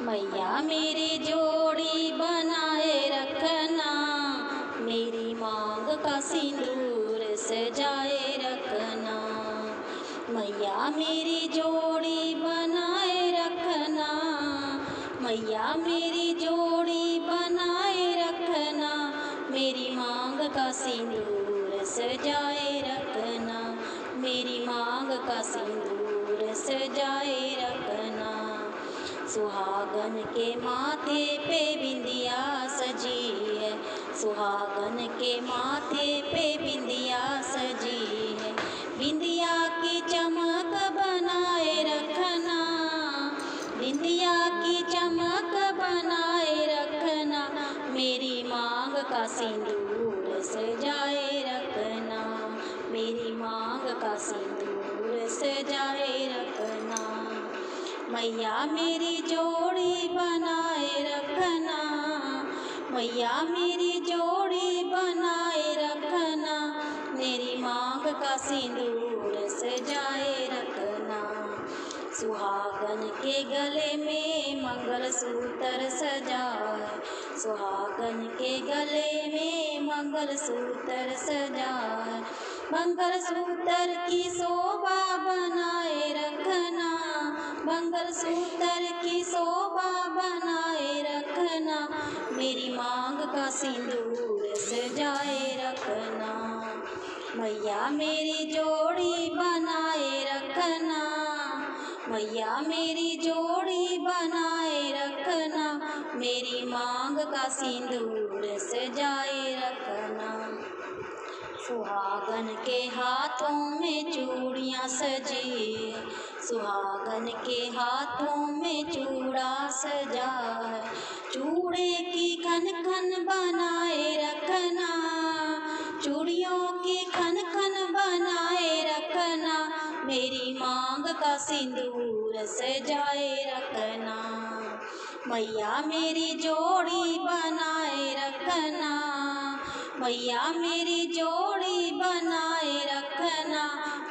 मैया मेरी जोड़ी बनाए रखना, मेरी मांग का सिंदूर सजाए रखना। मैया मेरी जोड़ी बनाए रखना, मैया मेरी जोड़ी बनाए रखना, मेरी मांग का सिंदूर सजाए रखना, मेरी मांग का सिंदूर सजाए रखना। सुहागन के माथे पे बिंदिया सजी है, सुहागन के माथे पे बिंदिया सजी है, बिंदिया की चमक बनाए रखना, बिंदिया की चमक बनाए रखना, मेरी मांग का सिंदूर सजाए रखना, मेरी मांग का सिंदूर सजाए रखना। मैया मेरी जोड़ी बनाए रखना, मैया मेरी जोड़ी बनाए रखना, मेरी मांग का सिंदूर सजाए रखना। सुहागन के गले में मंगलसूत्र सजा है, सुहागन के गले में मंगलसूत्र सजा है, मंगलसूत्र की शोभा बनाए रखना, मंगलसूत्र की शोभा बनाए रखना, मेरी मांग का सिंदूर सजाए रखना। मैया मेरी जोड़ी बनाए रखना, मैया मेरी जोड़ी बनाए रखना, मेरी मांग का सिंदूर सजाए रखना। सुहागन के हाथों में चूड़ियाँ सजी है, सुहागन के हाथों में चूड़ा सजा है, चूड़े की खन खन बनाए रखना, चूड़ियों की खन खन बनाए रखना, मेरी मांग का सिंदूर सजाए रखना। मैया मेरी जोड़ी बनाए रखना, मैया मेरी जोड़ी बनाए रखना,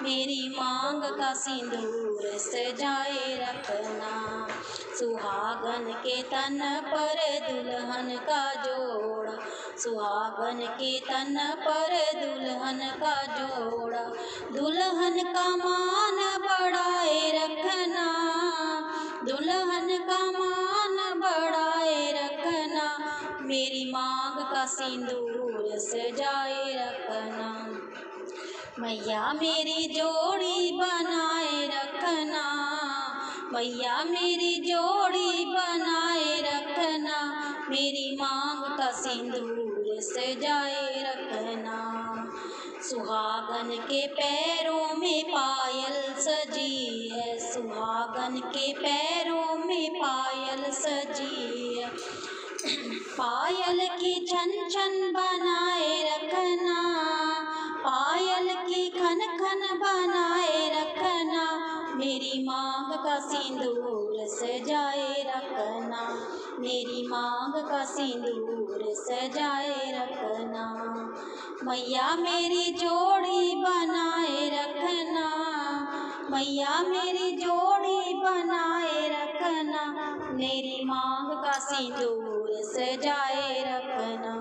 मेरी मांग का सिंदूर सजाए रखना। सुहागन के तन पर दुल्हन का जोड़ा, सुहागन के तन पर दुल्हन का जोड़ा, दुल्हन का मान बढ़ाए रखना, दुल्हन का मान बढ़ाए रखना, मेरी मांग का सिंदूर सजाए रखना। मैया मेरी जोड़ी बनाए रखना, मैया मेरी जोड़ी बनाए रखना, मेरी मांग का सिंदूर सजाए रखना। सुहागन के पैरों में पायल सजी है, सुहागन के पैरों में पायल सजी है, पायल की छन छन बनाए रखना, पायल की खन खन बनाए रखना, मेरी मांग का सिंदूर सजाए रखना, मेरी मांग का सिंदूर सजाए रखना। मैया मेरी जोड़ी बनाए रखना, मैया मेरी जोड़ी बनाए रखना, मेरी मांग का सिंदूर सजाए रखना।